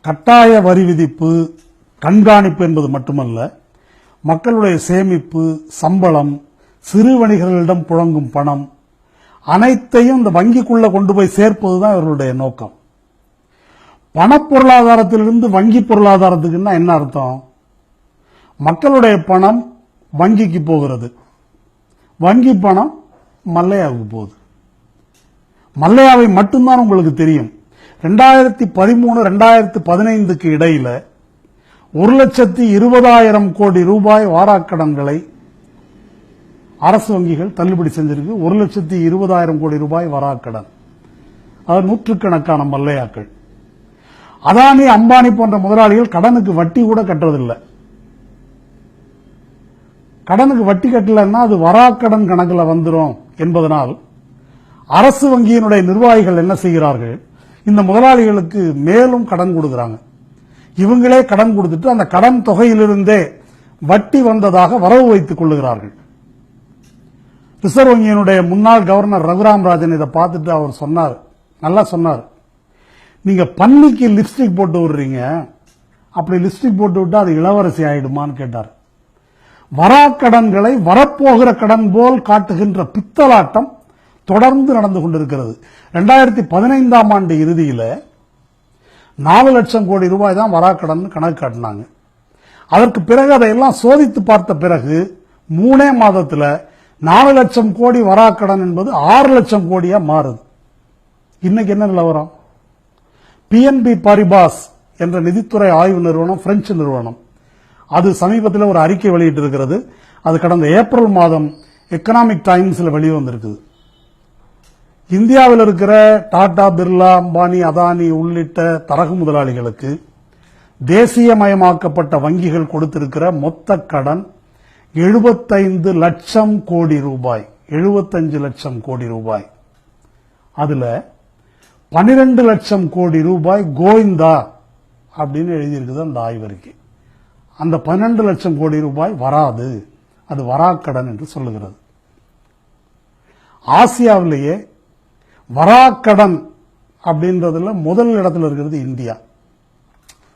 கட்டாய வரி விதிப்பு, கண்காணிப்பு என்பது மட்டுமல்ல, மக்களுடைய சேமிப்பு, சம்பளம், சிறு வணிகர்களிடம் புழங்கும் பணம் அனைத்தையும் இந்த வங்கிக்குள்ள கொண்டு போய் சேர்ப்பதுதான் இவர்களுடைய நோக்கம். பணப்பொருளாதாரத்திலிருந்து வங்கி பொருளாதாரத்துக்குன்னா என்ன அர்த்தம்? மக்களுடைய பணம் வங்கிக்கு போகிறது, வங்கி பணம் மல்லையாவுக்கு போகுது. மல்லையாவை மட்டும்தான் உங்களுக்கு தெரியும். 2013-2015 இடையில 1,20,000 கோடி ரூபாய் வாராக்கடன்களை அரசு வங்கிகள் தள்ளுபடி செஞ்சிருக்கு. 1,20,000 கோடி ரூபாய் வராக்கடன். அது நூற்றுக்கணக்கான மல்லையாக்கள். அதானி, அம்பானி போன்ற முதலாளிகள் கடனுக்கு வட்டி கூட கட்டுறதில்லை. கடனுக்கு வட்டி கட்டலன்னா அது வராக்கடன் கணக்கில் வந்துடும் என்பதனால் அரசு வங்கியினுடைய நிர்வாகிகள் என்ன செய்கிறார்கள்? இந்த முதலாளிகளுக்கு மேலும் கடன் கொடுக்கிறாங்க. இவங்களே கடன் கொடுத்துட்டு அந்த கடன் தொகையிலிருந்தே வட்டி வந்ததாக வரவு வைத்துக் கொள்ளுகிறார்கள். ரிசர்வ் வங்கியினுடைய முன்னாள் கவர்னர் ரகுராம் ராஜன் இதை பார்த்துட்டு அவர் சொன்னார், நல்லா சொன்னார், நீங்க பன்னிக்கு லிப்ஸ்டிக் போட்டு விடுறீங்க, அப்படி லிப்ஸ்டிக் போட்டு விட்டா அது இளவரசி ஆயிடுமான்னு கேட்டார். வராக்கடன்களை வரப்போகிற கடன் போல் காட்டுகின்ற பித்தலாட்டம் தொடர்ந்து நடந்து கொண்டிருக்கிறது. 2015ஆம் ஆண்டு இறுதியில் 4 லட்சம் கோடி ரூபாய் தான் வராக்கடன் கணக்கு காட்டினாங்க. அதற்கு பிறகு அதையெல்லாம் சோதித்து பார்த்த பிறகு 3 மாதத்தில் 4 லட்சம் கோடி வராக்கடன் என்பது 6 லட்சம் கோடியா மாறுது. இன்னைக்கு என்ன நிலவரம்? பிஎன்பி பாரிபாஸ் என்ற நிதித்துறை ஆய்வு நிறுவனம், பிரெஞ்சு நிறுவனம், அது சமீபத்தில் ஒரு அறிக்கை வெளியிட்டிருக்கிறது. அது கடந்த ஏப்ரல் மாதம் எக்கனாமிக் டைம்ஸ்ல வெளிவந்திருக்குது. இந்தியாவில் இருக்கிற டாடா, பிர்லா, அம்பானி, அதானி உள்ளிட்ட தரகு முதலாளிகளுக்கு தேசியமயமாக்கப்பட்ட வங்கிகள் கொடுத்திருக்கிற மொத்த கடன் 75 லட்சம் கோடி ரூபாய். 75 லட்சம் கோடி ரூபாய். அதுல 12 லட்சம் கோடி ரூபாய் கோவிந்தா அப்படின்னு எழுதியிருக்குது அந்த ஆய்வறிக்கை. அந்த 12 லட்சம் கோடி ரூபாய் வராது, அது வராக்கடன் என்று சொல்லுகிறது. ஆசியாவிலேயே வராக்கடன் அப்படின்றதுல முதல் இடத்துல இருக்கிறது இந்தியா.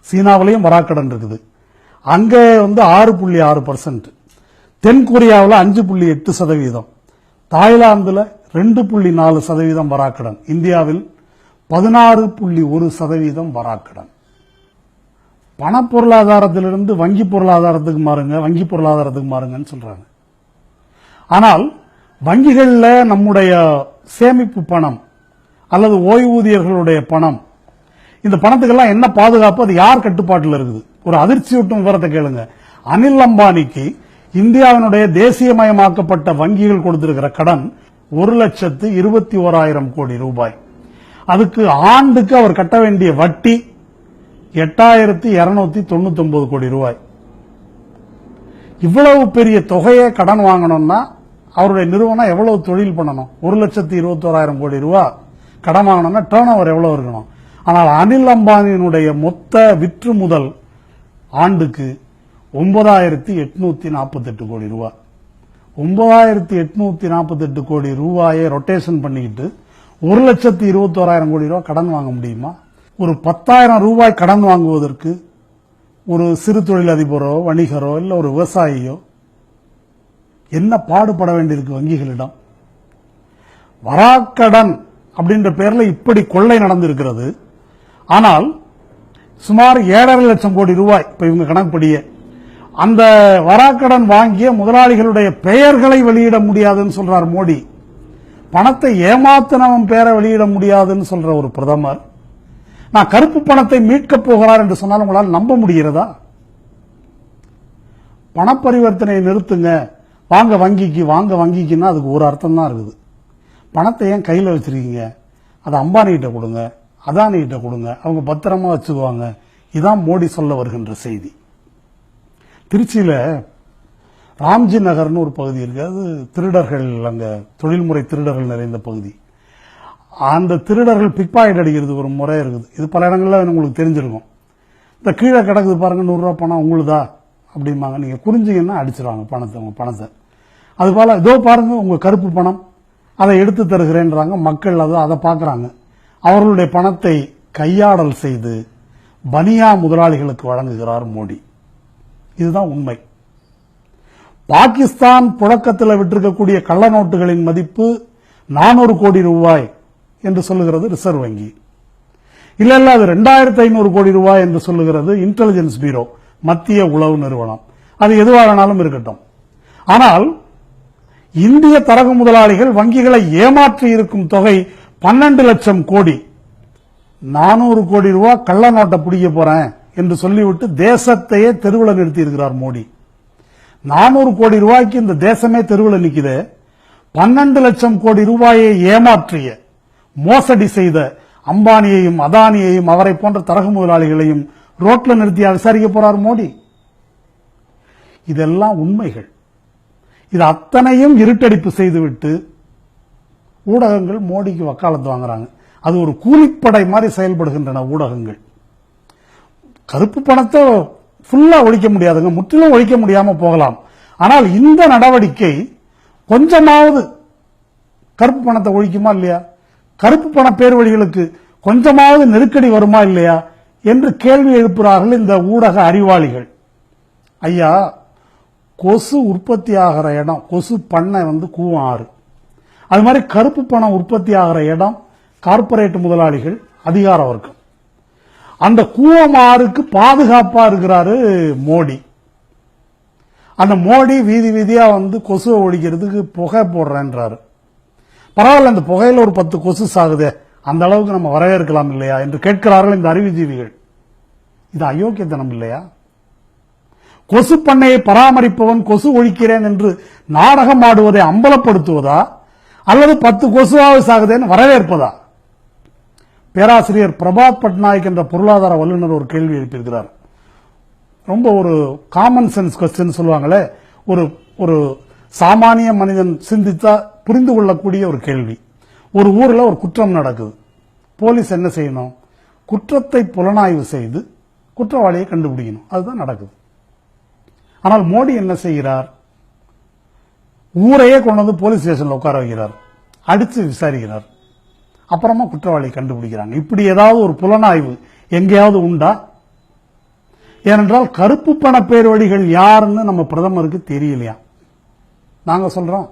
சீனாவிலையும் வராக்கடன் இருக்குது, அங்க 6.6%. தென்கொரியாவில் 5.8%, தாய்லாந்துல 2.4% வராக்கடன், இந்தியாவில் 16.1% வராக்கடன். பணப்பொருளாதாரத்திலிருந்து வங்கி பொருளாதாரத்துக்கு மாறுங்க, வங்கி பொருளாதாரத்துக்கு மாறுங்கன்னு சொல்றாங்க. ஆனால் வங்கிகளில் நம்முடைய சேமிப்பு பணம் அல்லது ஓய்வூதியர்களுடைய பணம், இந்த பணத்துக்கெல்லாம் என்ன பாதுகாப்பு? அது யார் கட்டுப்பாட்டில் இருக்குது? ஒரு அதிர்ச்சியூட்டும் விவரத்தை கேளுங்க. அனில் அம்பானிக்கு இந்தியாவினுடைய தேசியமயமாக்கப்பட்ட வங்கிகள் கொடுத்திருக்கிற கடன் 1,21,000 கோடி ரூபாய். அதுக்கு ஆண்டுக்கு அவர் கட்ட வேண்டிய வட்டி 8,299 கோடி ரூபாய். இவ்வளவு பெரிய தொகையை கடன் வாங்கணும்னா அவருடைய நிறுவனம் எவ்வளவு தொழில் பண்ணணும்? 1,21,000 கோடி ரூபாய் கடன் வாங்கணும்னா டர்ன் ஓவர் எவ்வளவு இருக்கணும்? ஆனால் அனில் அம்பானியினுடைய மொத்த விற்று முதல் ஆண்டுக்கு 9,848 கோடி ரூபாய். 9,848 கோடி ரூபாயை ரொட்டேஷன் பண்ணிக்கிட்டு 1,21,000 கோடி ரூபாய் கடன் வாங்க முடியுமா? ஒரு 10,000 ரூபாய் கடன் வாங்குவதற்கு ஒரு சிறு தொழிலதிபரோ, வணிகரோ, இல்ல ஒரு விவசாயியோ என்ன பாடுபட வேண்டியிருக்கு வங்கிகளிடம்? வராக்கடன் அப்படின்ற பேர்ல இப்படி கொள்ளை நடந்திருக்கிறது. ஆனால் சுமார் 7.5 லட்சம் கோடி ரூபாய் இப்ப இவங்க கணக்குப்படியே அந்த வராக்கடன் வாங்கிய முதலாளிகளுடைய பெயர்களை வெளியிட முடியாதுன்னு சொல்றார் மோடி. பணத்தை ஏமாத்தினவன் பேரை வெளியிட முடியாதுன்னு சொல்ற ஒரு பிரதமர், நான் கருப்பு பணத்தை மீட்கப் போகிறார் என்று சொன்னால் உங்களால் நம்ப முடிகிறதா? பணப்பரிவர்த்தனையை நிறுத்துங்க, வாங்க வங்கிக்கு, வாங்க வங்கிக்குன்னா அதுக்கு ஒரு அர்த்தம் தான் இருக்குது. பணத்தை ஏன் கையில் வச்சிருக்கீங்க? அதை அம்பானி கிட்ட கொடுங்க, அதானி கிட்ட கொடுங்க, அவங்க பத்திரமா வச்சுக்குவாங்க. இதான் மோடி சொல்ல வருகின்ற செய்தி. திருச்சியில ராம்ஜி நகர்னு ஒரு பகுதி இருக்கு. அது திருடர்கள், அங்க தொழில்முறை திருடர்கள் நிறைந்த பகுதி. அந்த திருடர்கள் பிக் பாக்கெட் அடிக்கிறது ஒரு முறை இருக்குது. இது பல இடங்கள்ல உங்களுக்கு தெரிஞ்சிருக்கும். இந்த கீழே கிடக்குது பாருங்க, 100 ரூபாய் பணம் உங்களுதா அப்படிம்பாங்க. நீங்க குறிஞ்சிங்கன்னா அடிச்சிருவாங்க பணத்தை, உங்க பணத்தை. அது போல இதோ பாருங்க உங்க கருப்பு பணம், அதை எடுத்து தருகிறேன்றாங்க. மக்கள் அதை பார்க்கறாங்க. அவர்களுடைய பணத்தை கையாடல் செய்து பனியா முதலாளிகளுக்கு வழங்குகிறார் மோடி. இதுதான் உண்மை. பாகிஸ்தான் புழக்கத்தில் விட்டிருக்கக்கூடிய கள்ள நோட்டுகளின் மதிப்பு 400 கோடி ரூபாய் என்று சொல்லுகிறது ரிசர்வ் வங்கி. இல்ல அது 2500 கோடி ரூபாய் என்று சொல்லுகிறது இன்டெலிஜென்ஸ் பியூரோ, மத்திய உளவு நிறுவனம். அது எதுவாகனாலும் இருக்கட்டும். ஆனால் இந்திய தரகு முதலாளிகள் வங்கிகளை ஏமாற்றி இருக்கும் தொகை 12 லட்சம் கோடி. 400 கோடி ரூபாய் கள்ள நோட்டை பிடிக்க போறேன் என்று சொல்லிவிட்டு தேசத்தையே தெருவில் நிறுத்தி இருக்கிறார் மோடி. 400 கோடி ரூபாய்க்கு இந்த தேசமே தெருவில் நிக்குது. 12 லட்சம் கோடி ரூபாயை ஏமாற்றிய, மோசடி செய்த அம்பானியையும் அதானியையும் அவரை போன்ற தரகு முதலாளிகளையும் ரோட்ல நிறுத்தி விசாரிக்க போறார் மோடி. இதெல்லாம் உண்மைகள். இது அத்தனையும் இருட்டடிப்பு செய்துவிட்டு ஊடகங்கள் மோடிக்கு வக்காலத்து வாங்குறாங்க. அது ஒரு கூலிப்படை மாதிரி செயல்படுகின்றன ஊடகங்கள். கருப்பு பணத்தை ஃபுல்லா ஒழிக்க முடியாதுங்க, முற்றிலும் ஒழிக்க முடியாம போகலாம். ஆனால் இந்த நடவடிக்கை கொஞ்சமாவது கருப்பு பணத்தை ஒழிக்குமா இல்லையா, கருப்பு பண பேர்வழிகளுக்கு கொஞ்சமாவது நெருக்கடி வருமா இல்லையா என்று கேள்வி எழுப்புகிறார்கள் இந்த ஊடக அறிவாளிகள். ஐயா, கொசு உற்பத்தி ஆகிற இடம், கொசு பண்ணை கூவம் ஆறு. அது மாதிரி கருப்பு பணம் உற்பத்தி ஆகிற இடம் கார்ப்பரேட் முதலாளிகள், அதிகார வர்க்கம். அந்த கூவம் ஆறுக்கு பாதுகாப்பா இருக்கிறாரு மோடி. அந்த மோடி வீதி வீதியா கொசுவை ஒழிக்கிறதுக்கு புகை போடுறேன்றாரு. பரவாயில்ல, அந்த புகையில ஒரு 10 கொசு சாகுதே, அந்த அளவுக்கு நம்ம வரவேற்கலாம் இல்லையா என்று கேட்கிறார்கள் இந்த அறிவுஜீவிகள். இது அயோக்கியத்தனம் இல்லையா? கொசு பண்ணையை பராமரிப்பவன் கொசு ஒழிக்கிறேன் என்று நாடகம் ஆடுவதை அம்பலப்படுத்துவதா, அல்லது 10 கொசுவாவது சாகுதேன்னு வரவேற்பதா? பேராசிரியர் பிரபாத் பட்நாயக் என்ற பொருளாதார வல்லுநர் ஒரு கேள்வி எழுப்பியிருக்கிறார். ரொம்ப ஒரு காமன் சென்ஸ் கொஸ்டின் சொல்லுவாங்களே, ஒரு சாமானிய மனிதன் சிந்தித்தா புரிந்து கொள்ளக்கூடிய ஒரு கேள்வி. ஒரு ஊர்ல ஒரு குற்றம் நடக்குது. போலீஸ் என்ன செய்யணும்? குற்றத்தை புலனாய்வு செய்து குற்றவாளியை கண்டுபிடிக்கணும். அதுதான் நடக்குது. ஆனால் மோடி என்ன செய்கிறார்? ஊரையே கொண்டு வந்து போலீஸ் ஸ்டேஷன்ல உட்கார வைக்கிறார், அடிச்சு விசாரிக்கிறார், அப்புறமா குற்றவாளியை கண்டுபிடிக்கிறாங்க. இப்படி ஏதாவது ஒரு புலனாய்வு எங்கேயாவது உண்டா? ஏனென்றால் கருப்பு பண பேர்வழிகள் யாருன்னு நம்ம பிரதமருக்கு தெரியலையா. நாங்க சொல்றோம்,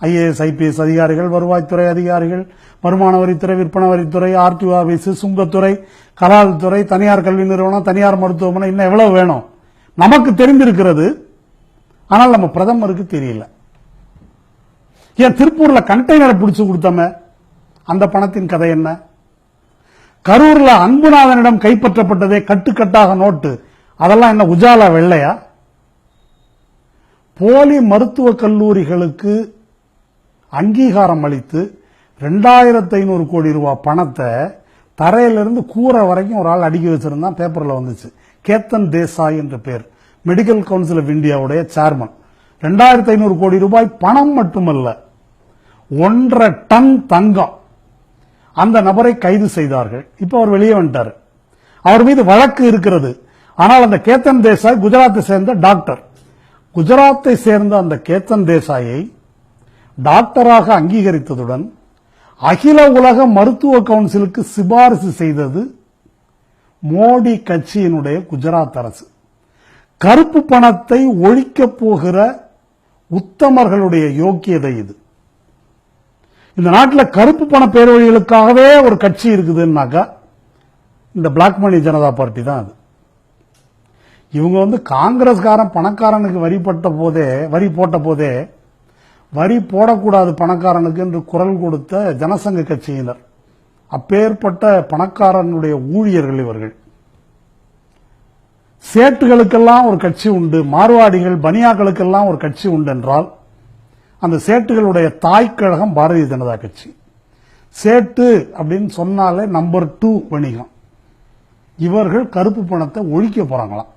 ஐஏஎஸ் ஐபிஎஸ் அதிகாரிகள், வருவாய்த்துறை அதிகாரிகள், வருமான வரித்துறை, விற்பனை வரித்துறை, ஆர்டிஓ ஆபீஸ், சுங்கத்துறை, கலால்துறை, தனியார் கல்வி நிறுவனம், தனியார் மருத்துவமனை, இன்னும் எவ்வளவு வேணும்? நமக்கு தெரிந்திருக்கிறது, ஆனால் நம்ம பிரதமருக்கு தெரியல. ஏன் திருப்பூர்ல கண்டெய்னரை பிடிச்சு கொடுத்தோமே, அந்த பணத்தின் கதை என்ன? கரூர்ல அன்புநாதனிடம் கைப்பற்றப்பட்டதே கட்டுக்கட்டாக நோட்டு, அதெல்லாம் என்ன உஜாலா வெள்ளையா? போலி மருத்துவக் கல்லூரிகளுக்கு அங்கீகாரம் அளித்து 2500 கோடி ரூபாய் பணத்தை தரையிலிருந்து கூரை வரைக்கும் ஒரு ஆள் அடுக்கி வச்சிருந்தான். பேப்பர்ல வந்துச்சு. கேத்தன் தேசாய் என்ற பேர், மெடிக்கல் கவுன்சில் ஆஃப் இந்தியாவுடைய சேர்மன். 2500 கோடி ரூபாய் பணம் மட்டுமல்ல, 1.5 டன் தங்கம். அந்த நபரை கைது செய்தார்கள். இப்ப அவர் வெளியே வந்துட்டார். அவர் மீது வழக்கு இருக்கிறது. ஆனால் அந்த கேத்தன் தேசாய் குஜராத்தை சேர்ந்த டாக்டர். குஜராத்தை சேர்ந்த அந்த கேத்தன் தேசாயை டாக்டராக அங்கீகரித்ததுடன் அகில உலக மருத்துவ கவுன்சிலுக்கு சிபாரிசு செய்தது மோடி கட்சியினுடைய குஜராத் அரசு. கருப்பு பணத்தை ஒழிக்கப் போகிற உத்தமர்களுடைய யோக்கியதை இது. இந்த நாட்டில் கருப்பு பண பேர்வழிகளுக்காகவே ஒரு கட்சி இருக்குதுன்னாக்கா இந்த பிளாக் மணி ஜனதா பார்ட்டி தான் அது. இவங்க காங்கிரஸ்காரன் பணக்காரனுக்கு வரி போட்ட போதே வரி போடக்கூடாது பணக்காரனுக்கு என்று குரல் கொடுத்த ஜனசங்க கட்சியினர். அப்பேற்பட்ட பணக்காரனுடைய ஊழியர்கள் இவர்கள். சேட்டுகளுக்கெல்லாம் ஒரு கட்சி உண்டு, மார்வாடிகள் பனியாக்களுக்கெல்லாம் ஒரு கட்சி உண்டு என்றால் அந்த சேட்டுகளுடைய தாய்க்கழகம் பாரதிய ஜனதா கட்சி. சேட்டு அப்படின்னு சொன்னாலே நம்பர் 2 வணிகம். இவர்கள் கருப்பு பணத்தை ஒழிக்க போறாங்களாம்.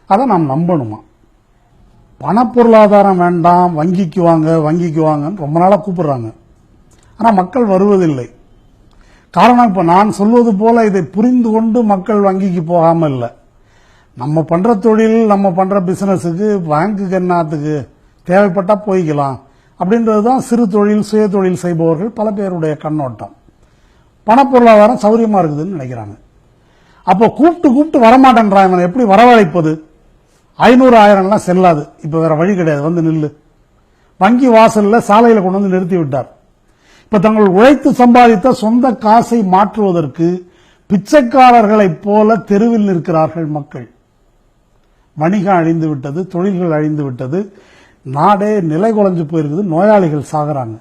அதை நாம் நம்பணுமா? பணப்பொருளாதாரம் வேண்டாம், வங்கிக்கு வாங்கன்னு ரொம்ப நாளா கூப்பிடுறாங்க. ஆனா மக்கள் வருவதில்லை. காரணம், இப்ப நான் சொல்வது போல இதை புரிந்து கொண்டு மக்கள் வங்கிக்கு போகாம இல்லை. நம்ம பண்ற தொழில், நம்ம பண்ற பிசினஸுக்கு பேங்குக்கு என்னத்துக்கு, தேவைப்பட்டா போய்க்கலாம் அப்படின்றதுதான் சிறு தொழில், சுய தொழில் செய்பவர்கள் பல பேருடைய கண்ணோட்டம். பணப்பொருளாதாரம் சௌரியமா இருக்குதுன்னு நினைக்கிறாங்க. அப்போ கூப்பிட்டு வரமாட்டேன்றான், எப்படி வரவழைப்பது? 500 1000 செல்லாது. இப்ப வேற வழி கிடையாது, வந்து நில்லு. வங்கி வாசல்ல சாலையில கொண்டு வந்து நிறுத்தி விட்டார். இப்ப தங்கள் உழைத்து சம்பாதித்த சொந்த காசை மாற்றுவதற்கு பிச்சைக்காரர்களைப் போல தெருவில் நிற்கிறார்கள் மக்கள். வணிகம் அழிந்து விட்டது, தொழில்கள் அழிந்து விட்டது, நாடே நிலை குலைஞ்சு போயிருக்குது, நோயாளிகள் சாகுறாங்க.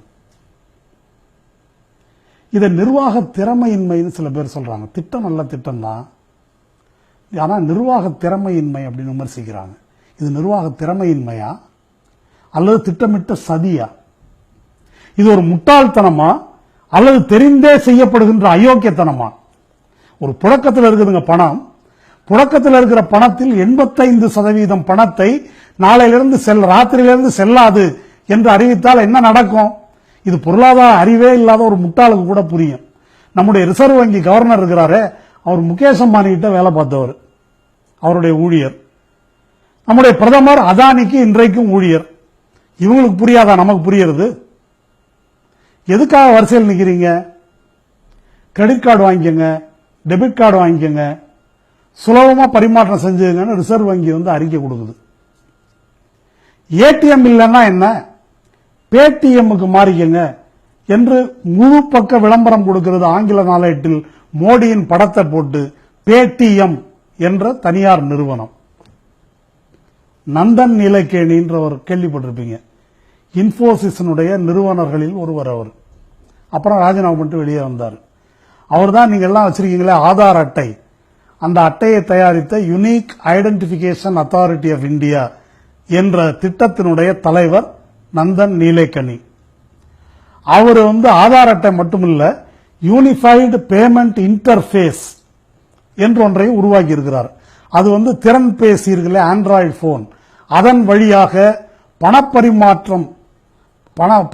இதை நிர்வாக திறமையின்மைன்னு சில பேர் சொல்றாங்க. திட்டம் நல்ல திட்டம் தான், ஆனா நிர்வாக திறமையின்மை அப்படின்னு விமர்சிக்கிறாங்க. இது நிர்வாக திறமையின்மையா அல்லது திட்டமிட்ட சதியா? இது ஒரு முட்டாள்தனமா அல்லது தெரிந்தே செய்யப்படுகின்ற அயோக்கியத்தனமா? ஒரு புழக்கத்தில் இருக்குதுங்க பணம். புழக்கத்தில் இருக்கிற பணத்தில் 85% பணத்தை நாளையிலிருந்து ராத்திரியிலிருந்து செல்லாது என்று அறிவித்தால் என்ன நடக்கும்? இது பொருளாதார அறிவே இல்லாத ஒரு முட்டாளுக்கு கூட புரியும். நம்முடைய ரிசர்வ் வங்கி கவர்னர் இருக்கிறாரே, அவர் முகேஷ் அம்பானி கிட்ட வேலை பார்த்தவர், அவருடைய ஊழியர். நம்முடைய பிரதமர் அதானிக்கு இன்றைக்கும் ஊழியர். இவங்களுக்கு புரியாதா? நமக்கு புரியுறது. எதுக்காக வரிசையில் நிக்கிறீங்க? கிரெடிட் கார்டு வாங்கிக்கங்க, டெபிட் கார்டு வாங்கிக்கங்க, சுலபமா பரிமாற்றம் செஞ்சுங்கன்னு ரிசர்வ் வங்கி வந்து அறிக்கை கொடுக்குது. ஏடிஎம் இல்லைன்னா என்ன, பேடிஎம்முக்கு மாறிக்கங்க என்று முழு பக்க விளம்பரம் கொடுக்கிறது. ஆங்கில நாளேட்டில் மோடியின் படத்தை போட்டு பேடிஎம் என்ற தனியார் நிறுவனம். நந்தன் நீலகேணின்றவர் கேள்விப்பட்டிருப்பீங்க, இன்போசிஸினுடைய நிறுவனர்களில் ஒருவர். அவர் அப்புறம் ராஜினாமா பண்ணிட்டு வெளியே வந்தார். அவர் தான் நீங்க எல்லாம் வச்சிருக்கீங்களே ஆதார் அட்டை, அந்த அட்டையை தயாரித்த unique identification authority of India என்ற திட்டத்தினுடைய தலைவர் நந்தன் நீலேகனி. அவர் வந்து ஆதார் அட்டை மட்டுமில்ல, யூனிஃபைடு பேமெண்ட் இன்டர்ஃபேஸ் என்று ஒன்றையும் உருவாக்கி இருக்கிறார். அது வந்து திறன் பேசி இருக்குல்ல, ஆண்ட்ராய்டு போன், அதன் வழியாக பணப்பரிமாற்றம்,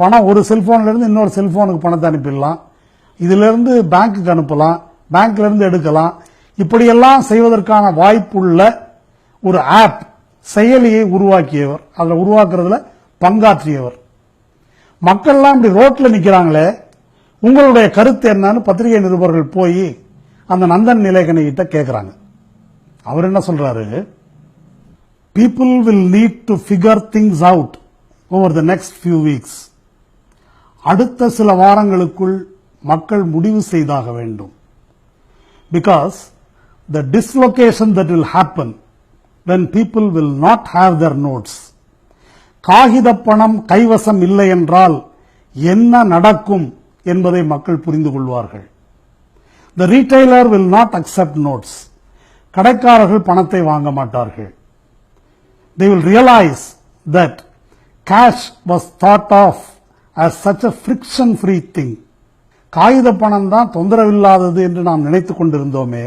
பணம் ஒரு செல்போன்ல இருந்து இன்னொரு செல்போனுக்கு பணத்தை அனுப்பிடலாம், இதுல இருந்து பேங்க்குக்கு அனுப்பலாம், பேங்க்ல இருந்து எடுக்கலாம். இப்படியெல்லாம் செய்வதற்கான வாய்ப்புள்ள ஒரு ஆப் செயலியை உருவாக்கியவர், அதில் உருவாக்குறதுல பங்காற்றியவர். மக்கள்லாம் இப்படி ரோட்ல நிக்கிறாங்களே, உங்களுடைய கருத்து என்னன்னு பத்திரிகை நிருபர்கள் போய் அந்த நந்தன் நீலேகனி கிட்ட கேட்கிறாங்க. அவர் என்ன சொல்றாரு? people will need to figure things out over the next few weeks. அடுத்த சில வாரங்களுக்குள் மக்கள் முடிவு செய்தாக வேண்டும். because the dislocation that will happen when people will not have their notes. காகித பணம் கைவசம் இல்லை என்றால் என்ன நடக்கும் என்பதை மக்கள் புரிந்து கொள்வார்கள். The retailer will not accept notes. கடைக்காரர்கள் பணத்தை வாங்க மாட்டார்கள். They will realize that cash was thought of as such a friction-free thing. காகித பணம் தான் தொந்தரவில்லாதது என்று நாம் நினைத்துக் கொண்டிருந்தோமே.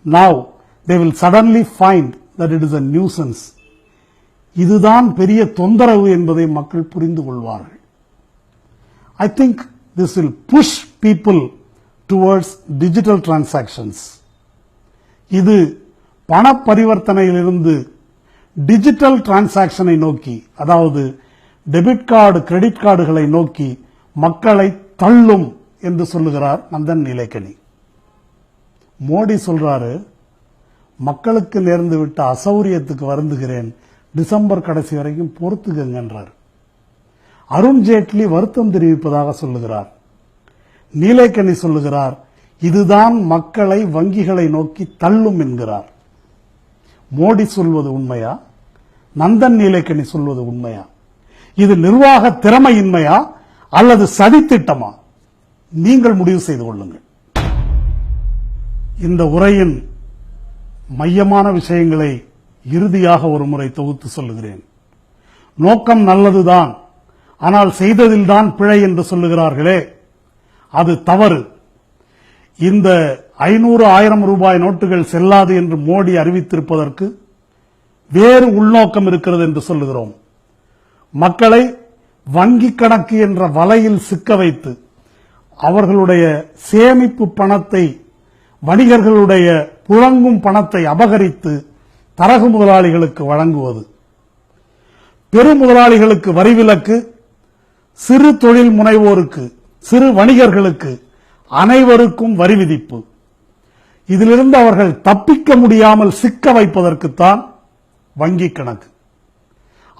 Now they will suddenly find that it is a nuisance. இதுதான் பெரிய தொந்தரவு என்பதை மக்கள் புரிந்து கொள்வார்கள். I think this will push people towards digital transactions. இது பண பரிவர்த்தனையிலிருந்து டிஜிட்டல் டிரான்சாக்சனை நோக்கி, அதாவது டெபிட் கார்டு கிரெடிட் கார்டுகளை நோக்கி மக்களை தள்ளும் என்று சொல்லுகிறார் நந்தன் நீலேகனி. மோடி சொல்றாரு, மக்களுக்கு நேர்ந்து விட்ட அசௌரியத்துக்கு வருந்துகிறேன், டிசம்பர் கடைசி வரைக்கும் பொறுத்துக்கங்கன்றார். அருண் ஜேட்லி வருத்தம் தெரிவிப்பதாக சொல்லுகிறார். நீலேகனி சொல்லுகிறார், இதுதான் மக்களை வங்கிகளை நோக்கி தள்ளும் என்கிறார். மோடி சொல்வது உண்மையா? நந்தன் நீலேகனி சொல்வது உண்மையா? இது நிர்வாக திறமையின்மையா அல்லது சதித்திட்டமா? நீங்கள் முடிவு செய்து கொள்ளுங்கள். இந்த உரையின் மையமான விஷயங்களை இறுதியாக ஒரு முறை தொகுத்து சொல்லுகிறேன். நோக்கம் நல்லதுதான், ஆனால் செய்ததில்தான் பிழை என்று சொல்லுகிறார்களே, அது தவறு. இந்த 500 1000 ரூபாய் நோட்டுகள் செல்லாது என்று மோடி அறிவித்திருப்பதற்கு வேறு உள்நோக்கம் இருக்கிறது என்று சொல்லுகிறோம். மக்களை வங்கி கணக்கு என்ற வலையில் சிக்க வைத்து அவர்களுடைய சேமிப்பு பணத்தை, வணிகர்களுடைய புழங்கும் பணத்தை அபகரித்து தரகு முதலாளிகளுக்கு வழங்குவது, பெரு முதலாளிகளுக்கு வரிவிலக்கு, சிறு தொழில் முனைவோருக்கு, சிறு வணிகர்களுக்கு அனைவருக்கும் வரி விதிப்பு, இதிலிருந்து அவர்கள் தப்பிக்க முடியாமல் சிக்க வைப்பதற்குத்தான் வங்கி கணக்கு.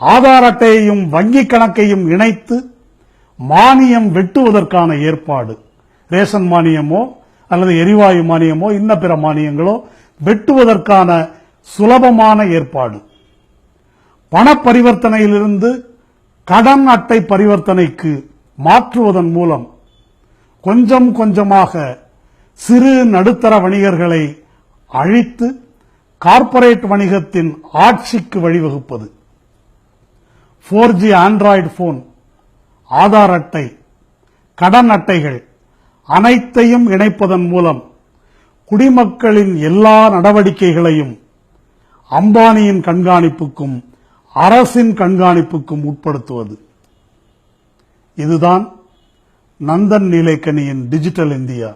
ஆதார் அட்டையையும் வங்கி கணக்கையும் இணைத்து மானியம் வெட்டுவதற்கான ஏற்பாடு, ரேஷன் மானியமோ அல்லது எரிவாயு மானியமோ இன்ன பிற மானியங்களோ வெட்டுவதற்கான சுலபமான ஏற்பாடு. பண பரிவர்த்தனையிலிருந்து கடன் அட்டை பரிவர்த்தனைக்கு மாற்றுவதன் மூலம் கொஞ்சம் கொஞ்சமாக சிறு நடுத்தர வணிகர்களை அழித்து கார்ப்பரேட் வணிகத்தின் ஆட்சிக்கு வழிவகுப்பது. 4G ஆண்ட்ராய்டு போன், ஆதார் அட்டை, கடன் அட்டைகள் அனைத்தையும் இணைப்பதன் மூலம் குடிமக்களின் எல்லா நடவடிக்கைகளையும் அம்பானியின் கண்காணிப்புக்கும் அரசின் கண்காணிப்புக்கும் உட்படுத்துவது. இதுதான் நந்தன் நீலேக்கனியின் டிஜிட்டல் இந்தியா.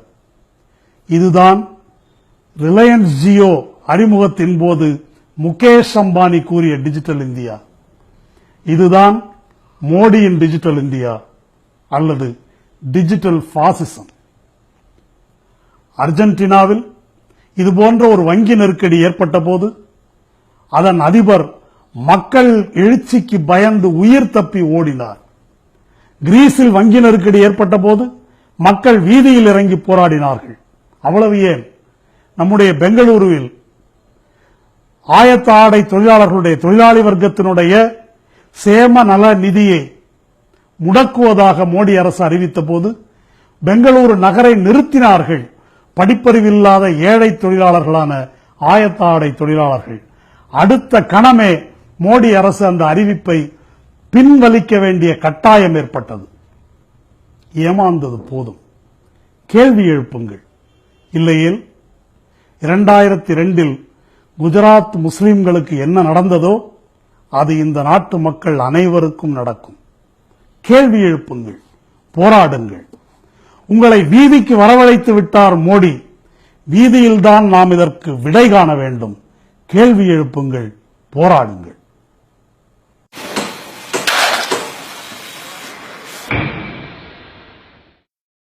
இதுதான் ரிலையன்ஸ் ஜியோ அறிமுகத்தின் போது முகேஷ் அம்பானி கூறிய டிஜிட்டல் இந்தியா. இதுதான் மோடியின் டிஜிட்டல் இந்தியா அல்லது டிஜிட்டல் பாசிசம். அர்ஜென்டினாவில் இதுபோன்ற ஒரு வங்கி நெருக்கடி ஏற்பட்ட போது அதன் அதிபர் மக்கள் எழுச்சிக்கு பயந்து உயிர் தப்பி ஓடினார். கிரீஸில் வங்கி நெருக்கடி ஏற்பட்ட போது மக்கள் வீதியில் இறங்கி போராடினார்கள். அவ்வளவு ஏன், நம்முடைய பெங்களூருவில் ஆயத்த ஆடை தொழிலாளர்களுடைய தொழிலாளி வர்க்கத்தினுடைய சேம நல நிதியை முடக்குவதாக மோடி அரசு அறிவித்த போது பெங்களூரு நகரை நிறுத்தினார்கள். படிப்பறிவில்லாத ஏழை தொழிலாளர்களான ஆயத்த ஆடை தொழிலாளர்கள். அடுத்த கணமே மோடி அரசு அந்த அறிவிப்பை பின்வலிக்க வேண்டிய கட்டாயம் ஏற்பட்டது. ஏமாந்தது போதும், கேள்வி எழுப்புங்கள். இல்லையேல் 2002 குஜராத் முஸ்லிம்களுக்கு என்ன நடந்ததோ அது இந்த நாட்டு மக்கள் அனைவருக்கும் நடக்கும். கேள்வி எழுப்புங்கள், போராடுங்கள். உங்களை வீதிக்கு வரவழைத்து விட்டார் மோடி. வீதியில்தான் நாம் இதற்கு விடை காண வேண்டும். கேள்வி எழுப்புங்கள், போராடுங்கள்.